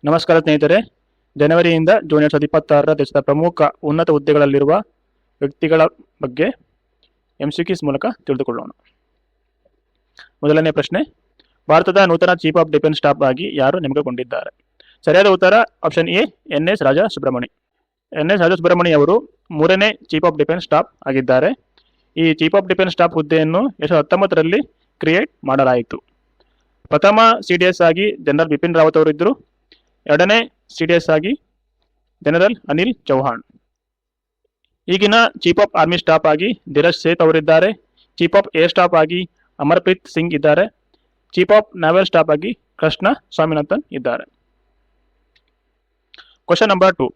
ನಮಸ್ಕಾರ ಸ್ನೇಹಿತರೆ, ಜನವರಿಯಿಂದ ಜೂನ್ 2026 ದೇಶದ ಪ್ರಮುಖ ಉನ್ನತ ಹುದ್ದೆಗಳಲ್ಲಿರುವ ವ್ಯಕ್ತಿಗಳ ಬಗ್ಗೆ MCQs ಮೂಲಕ ತಿಳಿದುಕೊಳ್ಳೋಣ. ಮೊದಲನೇ ಪ್ರಶ್ನೆ, ಭಾರತದ ನೂತನ ಚೀಫ್ ಆಫ್ ಡಿಫೆನ್ಸ್ ಸ್ಟಾಫ್ ಆಗಿ ಯಾರು ನೇಮಕಗೊಂಡಿದ್ದಾರೆ? ಸರಿಯಾದ ಉತ್ತರ option A, NS Raja Subramani. NS Raja Subramani ಅವರು ಮೂರನೇ ಚೀಫ್ ಆಫ್ ಡಿಫೆನ್ಸ್ ಸ್ಟಾಫ್ ಆಗಿದ್ದಾರೆ. ಈ ಚೀಫ್ ಆಫ್ ಡಿಫೆನ್ಸ್ ಸ್ಟಾಫ್ ಹುದ್ದೆಯನ್ನು 2019ರಲ್ಲಿ ಕ್ರಿಯೇಟ್ ಮಾಡಲಾಯಿತು. ಪ್ರಥಮ CDS ಆಗಿ ಜನರಲ್ ಬಿಪಿನ್ ರಾವತ್ ಅವರು ಇದ್ದರು. ಎರಡನೇ CDS ಆಗಿ ಜನರಲ್ ಅನಿಲ್ ಚೌಹಾಣ್. ಈಗಿನ ಚೀಫ್ ಆಫ್ ಆರ್ಮಿ ಸ್ಟಾಫ್ ಆಗಿ ಧೀರಜ್ ಸೇತ್ ಅವರಿದ್ದಾರೆ. ಚೀಫ್ ಆಫ್ ಏರ್ ಸ್ಟಾಫ್ ಆಗಿ ಅಮರ್ಪ್ರೀತ್ ಸಿಂಗ್ ಇದ್ದಾರೆ. ಚೀಫ್ ಆಫ್ ನಾವಲ್ ಸ್ಟಾಫ್ ಆಗಿ ಕೃಷ್ಣ ಸ್ವಾಮಿನಾಥನ್ ಇದ್ದಾರೆ. ಕ್ವಶನ್ ನಂಬರ್ 2,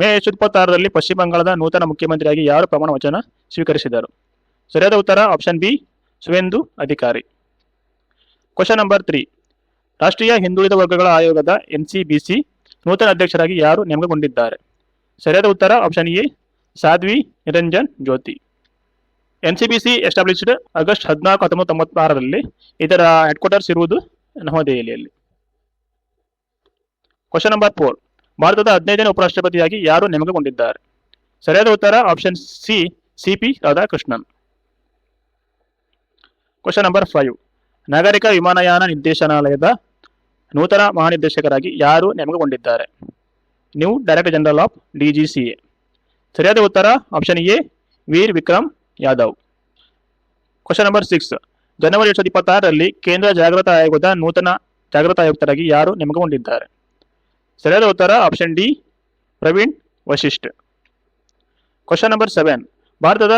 ಮೇ 2026ರಲ್ಲಿ ಪಶ್ಚಿಮ ಬಂಗಾಳದ ನೂತನ ಮುಖ್ಯಮಂತ್ರಿಯಾಗಿ ಯಾರು ಪ್ರಮಾಣ ವಚನ ಸ್ವೀಕರಿಸಿದರು? ಸರಿಯಾದ ಉತ್ತರ ಆಪ್ಷನ್ ಬಿ, ಸುವೇಂದು ಅಧಿಕಾರಿ. ಕ್ವಶನ್ ನಂಬರ್ 3, ರಾಷ್ಟ್ರೀಯ ಹಿಂದುಳಿದ ವರ್ಗಗಳ ಆಯೋಗದ NCBC ನೂತನ ಅಧ್ಯಕ್ಷರಾಗಿ ಯಾರು ನೇಮಕಗೊಂಡಿದ್ದಾರೆ? ಸರಿಯಾದ ಉತ್ತರ option A, Sadhvi Niranjan Jyoti. NCBC established August 14, 1996ರಲ್ಲಿ. ಇದರ ಹೆಡ್ ಕ್ವಾರ್ಟರ್ಸ್ ಇರುವುದು ನವದೆಹಲಿಯಲ್ಲಿ. ಕ್ವಶನ್ ನಂಬರ್ 4, ಭಾರತದ 15ನೇ ಉಪರಾಷ್ಟ್ರಪತಿಯಾಗಿ ಯಾರು ನೇಮಕಗೊಂಡಿದ್ದಾರೆ? ಸರಿಯಾದ ಉತ್ತರ option C, CP Radhakrishnan. Question number 5, ನಾಗರಿಕ ವಿಮಾನಯಾನ ನಿರ್ದೇಶನಾಲಯದ ನೂತನ ಮಹಾನಿರ್ದೇಶಕರಾಗಿ ಯಾರು ನೇಮಕಗೊಂಡಿದ್ದಾರೆ? New director general of DGCA. ಸರಿಯಾದ ಉತ್ತರ option A, Veer Vikram Yadav. Question number 6, ಜನವರಿ 2026ರಲ್ಲಿ ಕೇಂದ್ರ ಜಾಗೃತ ಆಯೋಗದ ನೂತನ ಜಾಗೃತ ಆಯುಕ್ತರಾಗಿ ಯಾರು ನೇಮಕಗೊಂಡಿದ್ದಾರೆ? ಸರಿಯಾದ ಉತ್ತರ option D, Praveen Vashisht. Question number 7, ಭಾರತದ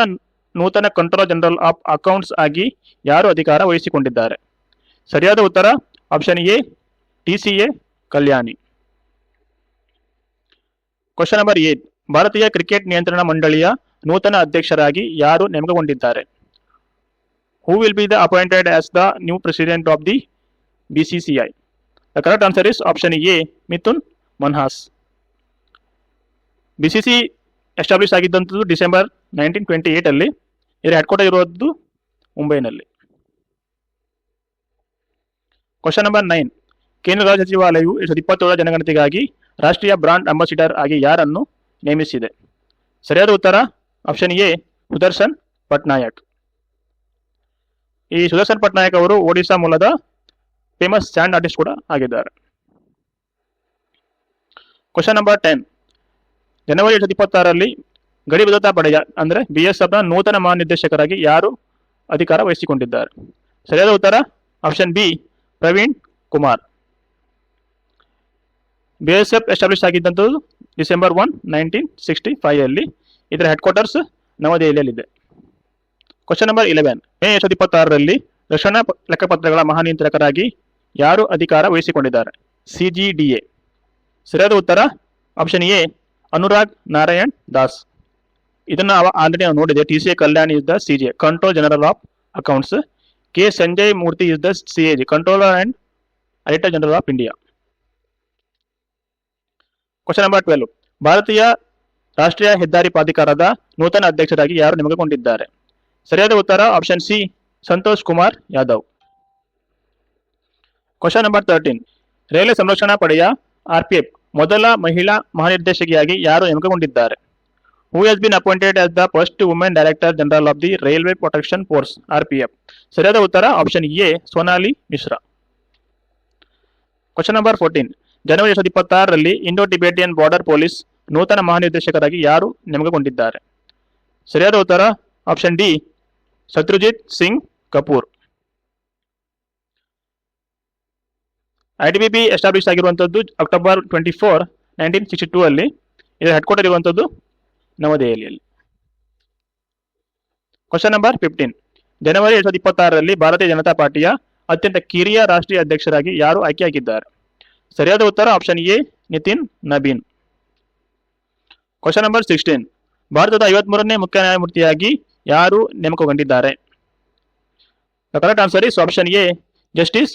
ನೂತನ ಕಂಟ್ರೋಲರ್ ಜನರಲ್ ಆಫ್ ಅಕೌಂಟ್ಸ್ ಆಗಿ ಯಾರು ಅಧಿಕಾರ ವಹಿಸಿಕೊಂಡಿದ್ದಾರೆ? ಸರಿಯಾದ ಉತ್ತರ option A, TCA Kalyani. Question number 8, ಭಾರತೀಯ ಕ್ರಿಕೆಟ್ ನಿಯಂತ್ರಣ ಮಂಡಳಿಯ ನೂತನ ಅಧ್ಯಕ್ಷರಾಗಿ ಯಾರು ನೇಮಕಗೊಂಡಿದ್ದಾರೆ? Who will be the appointed as the new president of the BCCI? The correct answer is option A, Mithun Manhas. BCC establish ಆಗಿದ್ದಂಥದ್ದು ಡಿಸೆಂಬರ್ 1928ಅಲ್ಲಿ. ಇದರ ಹೆಡ್ ಕ್ವಾರ್ಟರ್ ಇರುವುದು ಮುಂಬೈನಲ್ಲಿ. ಕ್ವಶನ್ ನಂಬರ್ 9, ಕೇಂದ್ರ ಗೃಹ ಸಚಿವಾಲಯವು 2027 ಜನಗಣತಿಗಾಗಿ ರಾಷ್ಟ್ರೀಯ ಬ್ರಾಂಡ್ ಅಂಬಾಸಿಡರ್ ಆಗಿ ಯಾರನ್ನು ನೇಮಿಸಿದೆ? ಸರಿಯಾದ ಉತ್ತರ ಆಪ್ಷನ್ ಎ, ಸುದರ್ಶನ್ ಪಟ್ನಾಯಕ್. ಈ ಸುದರ್ಶನ್ ಪಟ್ನಾಯಕ್ ಅವರು ಒಡಿಶಾ ಮೂಲದ ಫೇಮಸ್ ಸ್ಯಾಂಡ್ ಆರ್ಟಿಸ್ಟ್ ಕೂಡ ಆಗಿದ್ದಾರೆ. ಕ್ವಶನ್ ನಂಬರ್ 10, ಜನವರಿ 2026ರಲ್ಲಿ ಗಡಿ ಭದ್ರತಾ ಪಡೆಯ ಅಂದರೆ BSFನ ನೂತನ ಮಹಾನಿರ್ದೇಶಕರಾಗಿ ಯಾರು ಅಧಿಕಾರ ವಹಿಸಿಕೊಂಡಿದ್ದಾರೆ? ಸರಿಯಾದ ಉತ್ತರ option B, Praveen Kumar. BSF establish ಆಗಿದ್ದಂಥದ್ದು ಡಿಸೆಂಬರ್ 1, 1965ಅಲ್ಲಿ. ಇದರ ಹೆಡ್ ಕ್ವಾರ್ಟರ್ಸ್ ನವದೆಹಲಿಯಲ್ಲಿದೆ. ಕ್ವಶನ್ ನಂಬರ್ 11, ಮೇ 2026ರಲ್ಲಿ ರಕ್ಷಣಾ ಲೆಕ್ಕಪತ್ರಗಳ ಮಹಾನಿಯಂತ್ರಕರಾಗಿ ಯಾರು ಅಧಿಕಾರ ವಹಿಸಿಕೊಂಡಿದ್ದಾರೆ? CGDA. ಸರಿಯಾದ ಉತ್ತರ ಆಪ್ಷನ್ ಎ, ಅನುರಾಗ್ ನಾರಾಯಣ್ ದಾಸ್. ಇದನ್ನು ಆಲ್ರೆಡಿ ನಾವು ನೋಡಿದೆ. TCA Kalyani is the CGA, control general of accounts. K. Sanjay Murthy is the CAG, controller and auditor general of India. Question number 12, ಭಾರತೀಯ ರಾಷ್ಟ್ರೀಯ ಹೆದ್ದಾರಿ ಪ್ರಾಧಿಕಾರದ ನೂತನ ಅಧ್ಯಕ್ಷರಾಗಿ ಯಾರು ನೇಮಕಗೊಂಡಿದ್ದಾರೆ? ಸರಿಯಾದ ಉತ್ತರ option C, Santosh Kumar Yadav. Question number 13, railway ಸಂರಕ್ಷಣಾ ಪಡೆಯ RPF ಮೊದಲ ಮಹಿಳಾ ಮಹಾನಿರ್ದೇಶಕಿಯಾಗಿ ಯಾರು ನೇಮಕಗೊಂಡಿದ್ದಾರೆ? Who has been appointed as the first woman director general of the Railway Protection Force RPF? ಸರಿಯಾದ ಉತ್ತರ option A, Sonali Mishra. Question number 14, ಜನವರಿ 2026ರಲ್ಲಿ ಇಂಡೋ ಟಿಬೇಟಿಯನ್ ಬಾರ್ಡರ್ ಪೊಲೀಸ್ ನೂತನ ಮಹಾನಿರ್ದೇಶಕರಾಗಿ ಯಾರು ನೇಮಕಗೊಂಡಿದ್ದಾರೆ? ಸರಿಯಾದ ಉತ್ತರ option D, Shatrujit Singh Kapoor. ITBP establish ಆಗಿರುವಂಥದ್ದು ಅಕ್ಟೋಬರ್ 24, 1962ಅಲ್ಲಿ. ಇದರ ಹೆಡ್ ಕ್ವಾರ್ಟರ್ ಇರುವಂಥದ್ದು ನವದೆಹಲಿಯಲ್ಲಿ. ಕ್ವಶನ್ ನಂಬರ್ 15, ಜನವರಿ 2026ರಲ್ಲಿ ಭಾರತೀಯ ಜನತಾ ಪಾರ್ಟಿಯ ಅತ್ಯಂತ ಕಿರಿಯ ರಾಷ್ಟ್ರೀಯ ಅಧ್ಯಕ್ಷರಾಗಿ ಯಾರು ಆಯ್ಕೆಯಾಗಿದ್ದಾರೆ? ಸರಿಯಾದ ಉತ್ತರ option A, Nitin Nabin. Question number 16, ಭಾರತದ 53ನೇ ಮುಖ್ಯ ನ್ಯಾಯಮೂರ್ತಿಯಾಗಿ ಯಾರು ನೇಮಕಗೊಂಡಿದ್ದಾರೆ? The correct answer is option A, justice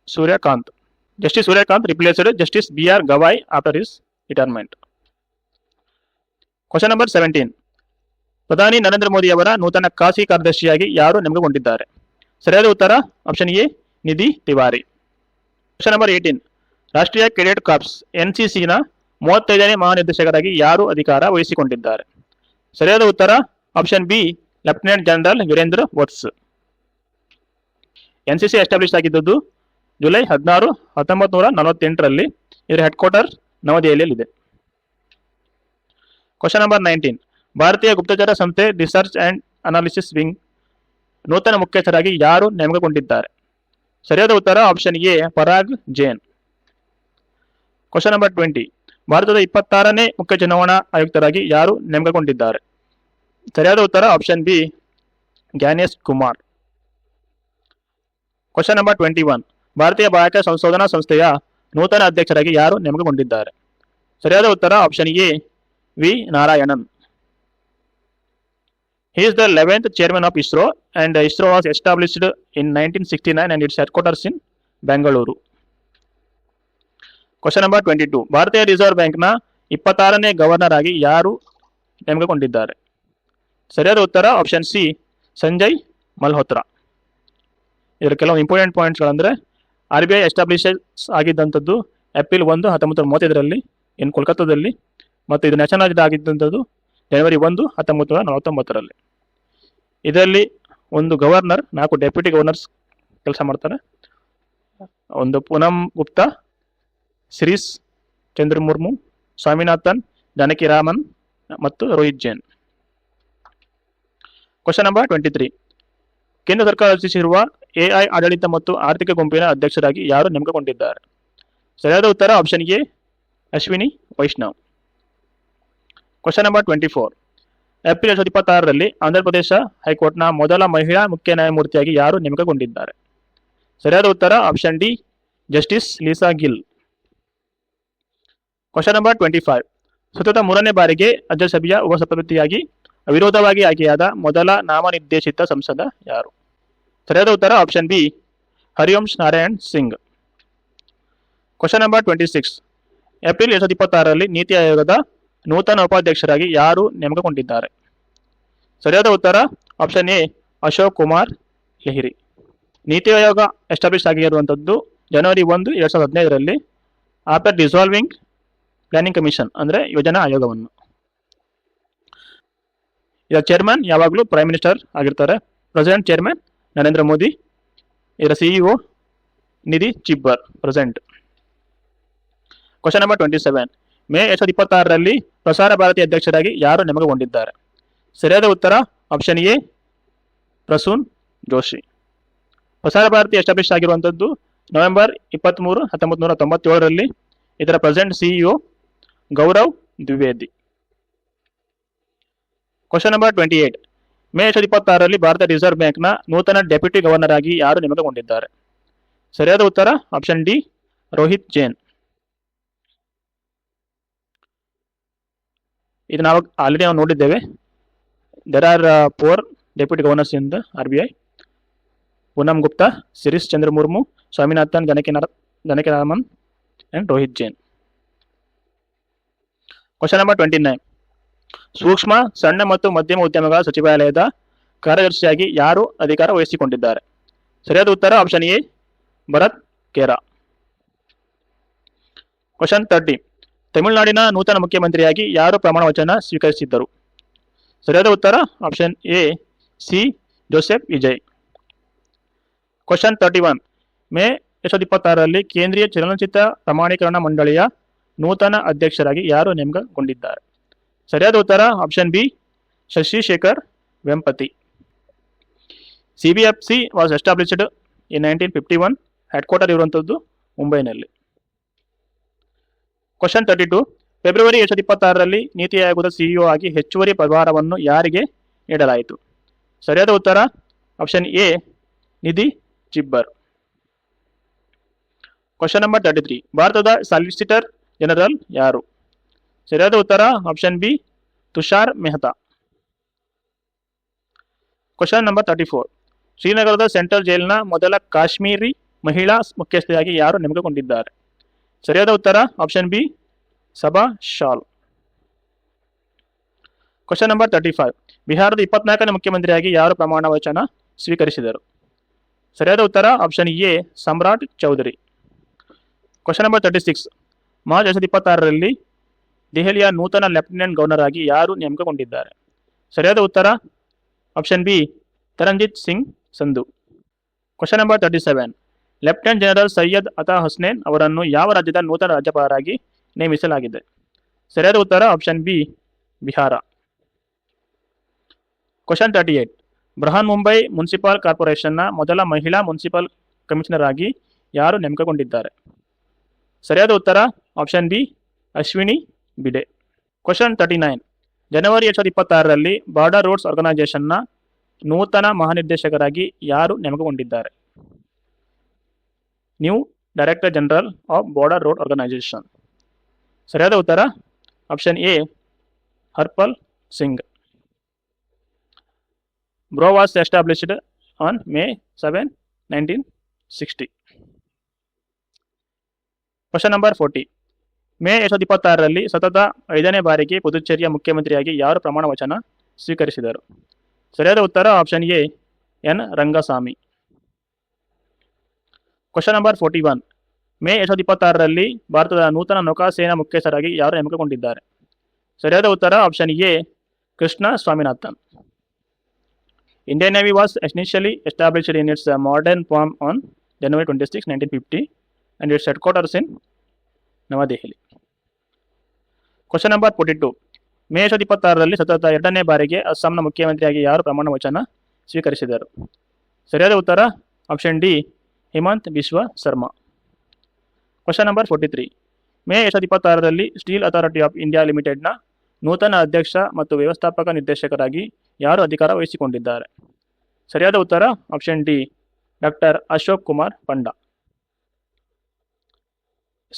Suryakant. Justice Suryakant replaced justice BR Gavai after his retirement. Question number 17, ಪ್ರಧಾನಿ ನರೇಂದ್ರ ಮೋದಿ ಅವರ ನೂತನ ಖಾಸಗಿ ಕಾರ್ಯದರ್ಶಿಯಾಗಿ ಯಾರು ನೇಮಕಗೊಂಡಿದ್ದಾರೆ? ಸರಿಯಾದ ಉತ್ತರ option A, Nidhi Tiwari. Question number 18, ರಾಷ್ಟ್ರೀಯ ಕೆಡೆಟ್ ಕಾರ್ಪ್ಸ್ ಎನ್ಸಿಸಿನ 35ನೇ ಮಹಾನಿರ್ದೇಶಕರಾಗಿ ಯಾರು ಅಧಿಕಾರ ವಹಿಸಿಕೊಂಡಿದ್ದಾರೆ? ಸರಿಯಾದ ಉತ್ತರ option B lieutenant general Virendra Vats. NCC establish ಆಗಿದ್ದದ್ದು ಜುಲೈ 16, 1948ರಲ್ಲಿ. ಇದರ ಹೆಡ್ ಕ್ವಾರ್ಟರ್ ನವದೆಹಲಿಯಲ್ಲಿದೆ. Question number 19. ಭಾರತೀಯ ಗುಪ್ತಚರ ಸಂಸ್ಥೆ ರಿಸರ್ಚ್ ಅಂಡ್ ಅನಾಲಿಸಿಸ್ ವಿಂಗ್ ನೂತನ ಮುಖ್ಯಸ್ಥರಾಗಿ ಯಾರು ನೇಮಕಗೊಂಡಿದ್ದಾರೆ? ಸರಿಯಾದ ಉತ್ತರ option A Parag Jain. Question number 20. ಭಾರತದ 26ನೇ ಮುಖ್ಯ ಚುನಾವಣಾ ಆಯುಕ್ತರಾಗಿ ಯಾರು ನೇಮಕಗೊಂಡಿದ್ದಾರೆ? ಸರಿಯಾದ ಉತ್ತರ option B Gyanesh Kumar. Question number 21. ಭಾರತೀಯ ಬಾಹ್ಯಾಕಾಶ ಸಂಶೋಧನಾ ಸಂಸ್ಥೆಯ ನೂತನ ಅಧ್ಯಕ್ಷರಾಗಿ ಯಾರು ನೇಮಕಗೊಂಡಿದ್ದಾರೆ? ಸರಿಯಾದ ಉತ್ತರ option A V Narayanan. He is the 11th chairman of ISRO and ISRO was established in 1969 and its headquarters in Bangalore. Question number 22. ಭಾರತೀಯ ರಿಸರ್ವ್ ಬ್ಯಾಂಕ್ನ 26ನೇ ಗವರ್ನರ್ ಆಗಿ ಯಾರು ನೇಮಕಗೊಂಡಿದ್ದಾರೆ? ಸರಿಯಾದ ಉತ್ತರ ಆಪ್ಷನ್ ಸಿ ಸಂಜಯ್ ಮಲ್ಹೋತ್ರಾ. ಇದರ ಕೆಲವು ಇಂಪಾರ್ಟೆಂಟ್ ಪಾಯಿಂಟ್ಸ್ಗಳಂದರೆ RBI ಎಸ್ಟಾಬ್ಲಿಷ್ ಆಗಿದ್ದಂಥದ್ದು ಏಪ್ರಿಲ್ 1, 1935ರಲ್ಲಿ ಇನ್ ಕೋಲ್ಕತ್ತಾದಲ್ಲಿ, ಮತ್ತು ಇದು ನ್ಯಾಷನಲೈಸ್ಡ್ ಆಗಿದ್ದಂಥದ್ದು ಜನವರಿ 1, 1949ರಲ್ಲಿ. ಇದರಲ್ಲಿ ಒಂದು ಗವರ್ನರ್, 4 ಡೆಪ್ಯೂಟಿ ಗವರ್ನರ್ಸ್ ಕೆಲಸ ಮಾಡ್ತಾರೆ. ಒಂದು ಪೂನಂ ಗುಪ್ತಾ, ಶಿರೀಶ್ ಚಂದ್ರ ಮುರ್ಮು, ಸ್ವಾಮಿನಾಥನ್, ಜಾನಕಿ ರಾಮನ್ ಮತ್ತು ರೋಹಿತ್ ಜೈನ್. Question number 23. ಕೇಂದ್ರ ಸರ್ಕಾರ ರಚಿಸಿರುವ AI ಆಡಳಿತ ಮತ್ತು ಆರ್ಥಿಕ ಗುಂಪಿನ ಅಧ್ಯಕ್ಷರಾಗಿ ಯಾರು ನೇಮಕಗೊಂಡಿದ್ದಾರೆ? ಸರಿಯಾದ ಉತ್ತರ option A Ashwini Vaishnaw. Question number 24. April 2026ರಲ್ಲಿ ಆಂಧ್ರಪ್ರದೇಶ ಹೈಕೋರ್ಟ್ನ ಮೊದಲ ಮಹಿಳಾ ಮುಖ್ಯ ನ್ಯಾಯಮೂರ್ತಿಯಾಗಿ ಯಾರು ನೇಮಕಗೊಂಡಿದ್ದಾರೆ? ಸರಿಯಾದ ಉತ್ತರ option D justice Lisa Gill. Question number 25. ಸತತ 3ನೇ ಬಾರಿಗೆ ರಾಜ್ಯಸಭೆಯ ಉಪಸಭಾಪತಿಯಾಗಿ ಅವಿರೋಧವಾಗಿ ಆಯ್ಕೆಯಾದ ಮೊದಲ ನಾಮನಿರ್ದೇಶಿತ ಸಂಸದ ಯಾರು? ಸರಿಯಾದ ಉತ್ತರ option B Harivansh Narayan Singh. Question number 26. April 2026ರಲ್ಲಿ ನೀತಿ ಆಯೋಗದ ನೂತನ ಉಪಾಧ್ಯಕ್ಷರಾಗಿ ಯಾರು ನೇಮಕಗೊಂಡಿದ್ದಾರೆ? ಸರಿಯಾದ ಉತ್ತರ option A Ashok Kumar Lahiri. NITI Aayog establish ಆಗಿರುವಂಥದ್ದು ಜನವರಿ 1, 2015ರಲ್ಲಿ ಆಫ್ಟರ್ ಡಿಸಾಲ್ವಿಂಗ್ ಪ್ಲಾನಿಂಗ್ ಕಮಿಷನ್, ಅಂದರೆ ಯೋಜನಾ ಆಯೋಗವನ್ನು. ಇದರ ಚೇರ್ಮನ್ ಯಾವಾಗಲೂ ಪ್ರೈಮ್ ಮಿನಿಸ್ಟರ್ ಆಗಿರ್ತಾರೆ. President chairman Narendra Modi. ಇದರ CEO Nidhi Chhibber present. Question number 27. May 2026ರಲ್ಲಿ ಪ್ರಸಾರ ಭಾರತಿ ಅಧ್ಯಕ್ಷರಾಗಿ ಯಾರು ನೇಮಕಗೊಂಡಿದ್ದಾರೆ? ಸರಿಯಾದ ಉತ್ತರ option A Prasoon Joshi. Prasar Bharati establish ಆಗಿರುವಂಥದ್ದು ನವೆಂಬರ್ 23, 1997ರಲ್ಲಿ. ಇದರ present CEO Gaurav Dwivedi. Question number 28. May 2026ರಲ್ಲಿ ಭಾರತ ರಿಸರ್ವ್ ಬ್ಯಾಂಕ್ನ ನೂತನ ಡೆಪ್ಯೂಟಿ ಗವರ್ನರ್ ಆಗಿ ಯಾರು ನೇಮಕಗೊಂಡಿದ್ದಾರೆ? ಸರಿಯಾದ ಉತ್ತರ ಆಪ್ಷನ್ ಡಿ ರೋಹಿತ್ ಜೈನ್. ಇದು ನಾವು ಆಲ್ರೆಡಿ ನೋಡಿದ್ದೇವೆ. There are 4 deputy governors in the RBI: Poonam Gupta, Shirish Chandra Murmu, Swaminathan, Janaki Raman and Rohit Jain. Question number 29. ಸೂಕ್ಷ್ಮ, ಸಣ್ಣ ಮತ್ತು ಮಧ್ಯಮ ಉದ್ಯಮಗಳ ಸಚಿವಾಲಯದ ಕಾರ್ಯದರ್ಶಿಯಾಗಿ ಯಾರು ಅಧಿಕಾರ ವಹಿಸಿಕೊಂಡಿದ್ದಾರೆ? ಸರಿಯಾದ ಉತ್ತರ option A Bharat Kera. Question 30. ತಮಿಳುನಾಡಿನ ನೂತನ ಮುಖ್ಯಮಂತ್ರಿಯಾಗಿ ಯಾರು ಪ್ರಮಾಣ ವಚನ ಸ್ವೀಕರಿಸಿದ್ದರು? ಸರಿಯಾದ ಉತ್ತರ option A C Joseph Vijay. Question 31. May 2026ರಲ್ಲಿ ಕೇಂದ್ರೀಯ ಚಲನಚಿತ್ರ ಪ್ರಮಾಣೀಕರಣ ಮಂಡಳಿಯ ನೂತನ ಅಧ್ಯಕ್ಷರಾಗಿ ಯಾರು ನೇಮಕಗೊಂಡಿದ್ದಾರೆ? ಸರಿಯಾದ ಉತ್ತರ option B Shashi Shekhar Vempati. CBFC was established in 1951. Head quarter ಇರುವಂಥದ್ದು ಮುಂಬೈನಲ್ಲಿ. ಕ್ವಶನ್ 32. ಫೆಬ್ರವರಿ 2026ರಲ್ಲಿ ನೀತಿ ಆಯೋಗದ CEO ಆಗಿ ಹೆಚ್ಚುವರಿ ಪ್ರಭಾರವನ್ನು ಯಾರಿಗೆ ನೀಡಲಾಯಿತು? ಸರಿಯಾದ ಉತ್ತರ option A Nidhi Chhibber. Question number 33. ಭಾರತದ ಸಾಲಿಸಿಟರ್ ಜನರಲ್ ಯಾರು? ಸರಿಯಾದ ಉತ್ತರ option B Tushar Mehta. Question number 34. ಶ್ರೀನಗರದ ಸೆಂಟ್ರಲ್ ಜೈಲಿನ ಮೊದಲ ಕಾಶ್ಮೀರಿ ಮಹಿಳಾ ಮುಖ್ಯಸ್ಥೆಯಾಗಿ ಯಾರು ನೇಮಕಗೊಂಡಿದ್ದಾರೆ? ಸರಿಯಾದ ಉತ್ತರ option B Saba Shal. Question number 35. ಬಿಹಾರದ 24ನೇ ಮುಖ್ಯಮಂತ್ರಿಯಾಗಿ ಯಾರು ಪ್ರಮಾಣ ವಚನ ಸ್ವೀಕರಿಸಿದರು? ಸರಿಯಾದ ಉತ್ತರ option A Samrat Choudhary. Question number 36. March 2026ರಲ್ಲಿ ದೆಹಲಿಯ ನೂತನ ಲೆಫ್ಟಿನೆಂಟ್ ಗವರ್ನರ್ ಆಗಿ ಯಾರು ನೇಮಕಗೊಂಡಿದ್ದಾರೆ? ಸರಿಯಾದ ಉತ್ತರ option B Taranjit Singh Sandhu. Question number 37. Lieutenant general Syed Ata Hasnain ಅವರನ್ನು ಯಾವ ರಾಜ್ಯದ ನೂತನ ರಾಜ್ಯಪಾಲರಾಗಿ ನೇಮಿಸಲಾಗಿದೆ? ಸರಿಯಾದ ಉತ್ತರ option B Bihar. Question 38. Brihan Mumbai municipal ಕಾರ್ಪೊರೇಷನ್ನ ಮೊದಲ ಮಹಿಳಾ ಮುನ್ಸಿಪಲ್ ಕಮಿಷನರ್ ಆಗಿ ಯಾರು ನೇಮಕಗೊಂಡಿದ್ದಾರೆ? ಸರಿಯಾದ ಉತ್ತರ option B Ashwini Bide. Question 39. ಜನವರಿ 2026ರಲ್ಲಿ ಬಾರ್ಡರ್ ರೋಡ್ಸ್ ಆರ್ಗನೈಸೇಷನ್ನ ನೂತನ ಮಹಾನಿರ್ದೇಶಕರಾಗಿ ಯಾರು ನೇಮಕಗೊಂಡಿದ್ದಾರೆ? New director general of border road organisation. ಸರಿಯಾದ ಉತ್ತರ option A Harpal Singh. BRO was established on May 7, 1960. Question number 40. May 2026ರಲ್ಲಿ ಸತತ 5ನೇ ಬಾರಿಗೆ ಪುದುಚೇರಿಯ ಮುಖ್ಯಮಂತ್ರಿಯಾಗಿ ಯಾರು ಪ್ರಮಾಣ ವಚನ ಸ್ವೀಕರಿಸಿದರು? ಸರಿಯಾದ ಉತ್ತರ option A N Rangaswamy. Question number 41. May 2026ರಲ್ಲಿ ಭಾರತದ ನೂತನ ನೌಕಾಸೇನಾ ಮುಖ್ಯಸ್ಥರಾಗಿ ಯಾರು ನೇಮಕಗೊಂಡಿದ್ದಾರೆ? ಸರಿಯಾದ ಉತ್ತರ option A Krishna Swaminathan. Indian Navy was initially established in its modern form on January 26, 1950 and its headquarters in New Delhi. Question number 42. May 2026ರಲ್ಲಿ ಸತತ 2ನೇ ಬಾರಿಗೆ ಅಸ್ಸಾಂನ ಮುಖ್ಯಮಂತ್ರಿಯಾಗಿ ಯಾರು ಪ್ರಮಾಣ ವಚನ ಸ್ವೀಕರಿಸಿದರು? ಸರಿಯಾದ ಉತ್ತರ option D Himanta Biswa Sarma. Question number 43. May 2026ರಲ್ಲಿ ಸ್ಟೀಲ್ ಅಥಾರಿಟಿ ಆಫ್ ಇಂಡಿಯಾ ಲಿಮಿಟೆಡ್ನ ನೂತನ ಅಧ್ಯಕ್ಷ ಮತ್ತು ವ್ಯವಸ್ಥಾಪಕ ನಿರ್ದೇಶಕರಾಗಿ ಯಾರು ಅಧಿಕಾರ ವಹಿಸಿಕೊಂಡಿದ್ದಾರೆ? ಸರಿಯಾದ ಉತ್ತರ option D doctor Ashok Kumar Panda.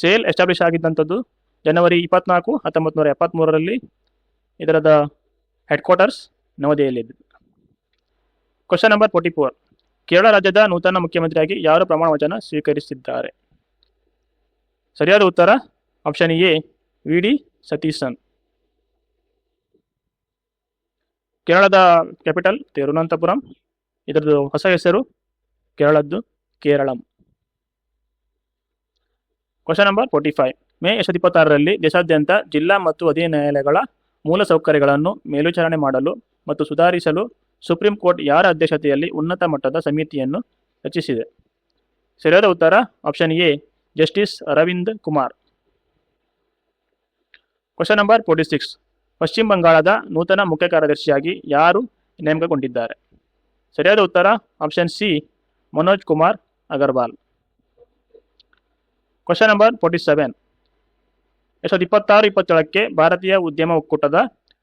SAIL establish ಆಗಿದ್ದಂಥದ್ದು ಜನವರಿ 24, 1973ರಲ್ಲಿ. ಇದರದ ಹೆಡ್ಕ್ವಾರ್ಟರ್ಸ್ ನವದೆಹಲಿಯಲ್ಲಿದೆ. Question number 44. ಕೇರಳ ರಾಜ್ಯದ ನೂತನ ಮುಖ್ಯಮಂತ್ರಿಯಾಗಿ ಯಾರು ಪ್ರಮಾಣ ವಚನ ಸ್ವೀಕರಿಸಿದ್ದಾರೆ? ಸರಿಯಾದ ಉತ್ತರ option A V D Satheesan. ಕೇರಳದ ಕ್ಯಾಪಿಟಲ್ ತಿರುವನಂತಪುರಂ. ಇದರದ್ದು ಹೊಸ ಹೆಸರು ಕೇರಳದ್ದು ಕೇರಳಂ. Question number 45. ಮೇ 2026ರಲ್ಲಿ ದೇಶಾದ್ಯಂತ ಜಿಲ್ಲಾ ಮತ್ತು ಅಧೀನ ನ್ಯಾಯಾಲಯಗಳ ಮೂಲಸೌಕರ್ಯಗಳನ್ನು ಮೇಲ್ವಿಚಾರಣೆ ಮಾಡಲು ಮತ್ತು ಸುಧಾರಿಸಲು ಸುಪ್ರೀಂ ಕೋರ್ಟ್ ಯಾರ ಅಧ್ಯಕ್ಷತೆಯಲ್ಲಿ ಉನ್ನತ ಮಟ್ಟದ ಸಮಿತಿಯನ್ನು ರಚಿಸಿದೆ? ಸರಿಯಾದ ಉತ್ತರ option A justice Arvind Kumar. Question number 46. ಪಶ್ಚಿಮ ಬಂಗಾಳದ ನೂತನ ಮುಖ್ಯ ಕಾರ್ಯದರ್ಶಿಯಾಗಿ ಯಾರು ನೇಮಕಗೊಂಡಿದ್ದಾರೆ? ಸರಿಯಾದ ಉತ್ತರ option C Manoj Kumar Agarwal. Question number 47. 2026-27ಕ್ಕೆ ಭಾರತೀಯ ಉದ್ಯಮ ಒಕ್ಕೂಟದ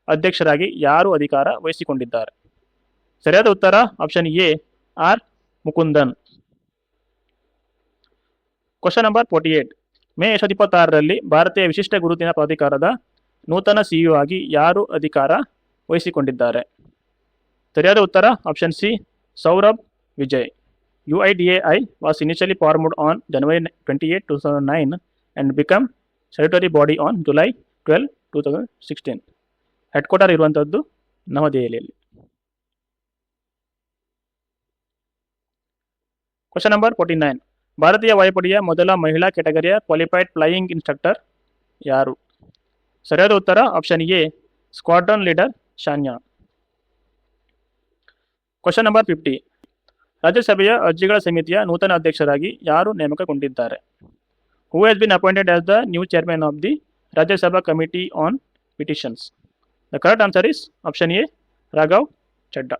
ಅಧ್ಯಕ್ಷರಾಗಿ ಯಾರು ಅಧಿಕಾರ ವಹಿಸಿಕೊಂಡಿದ್ದಾರೆ? ಸರಿಯಾದ ಉತ್ತರ option A R Mukundan. Question number 48. May 2026ರಲ್ಲಿ ಭಾರತೀಯ ವಿಶಿಷ್ಟ ಗುರುತಿನ ಪ್ರಾಧಿಕಾರದ ನೂತನ ಸಿಇಒ ಆಗಿ ಯಾರು ಅಧಿಕಾರ ವಹಿಸಿಕೊಂಡಿದ್ದಾರೆ? ಸರಿಯಾದ ಉತ್ತರ option C Saurabh Vijay. UIDAI was initially formed on January 28, 2009 and became statutory body on July 12, 2016. Headquarter ಇರುವಂಥದ್ದು ನವದೆಹಲಿಯಲ್ಲಿ. Question number 49. ಭಾರತೀಯ ವಾಯುಪಡೆಯ ಮೊದಲ ಮಹಿಳಾ ಕ್ಯಾಟಗರಿಯ ಕ್ವಾಲಿಫೈಡ್ ಫ್ಲೈಯಿಂಗ್ ಇನ್ಸ್ಟ್ರಕ್ಟರ್ ಯಾರು? ಸರಿಯಾದ ಉತ್ತರ option A squadron leader Shanya. Question number 50. ರಾಜ್ಯಸಭೆಯ ಅರ್ಜಿಗಳ ಸಮಿತಿಯ ನೂತನ ಅಧ್ಯಕ್ಷರಾಗಿ ಯಾರು ನೇಮಕಗೊಂಡಿದ್ದಾರೆ? Who has been appointed as the new chairman of the Rajya Sabha committee on petitions? The correct answer is option A Raghav Chadda.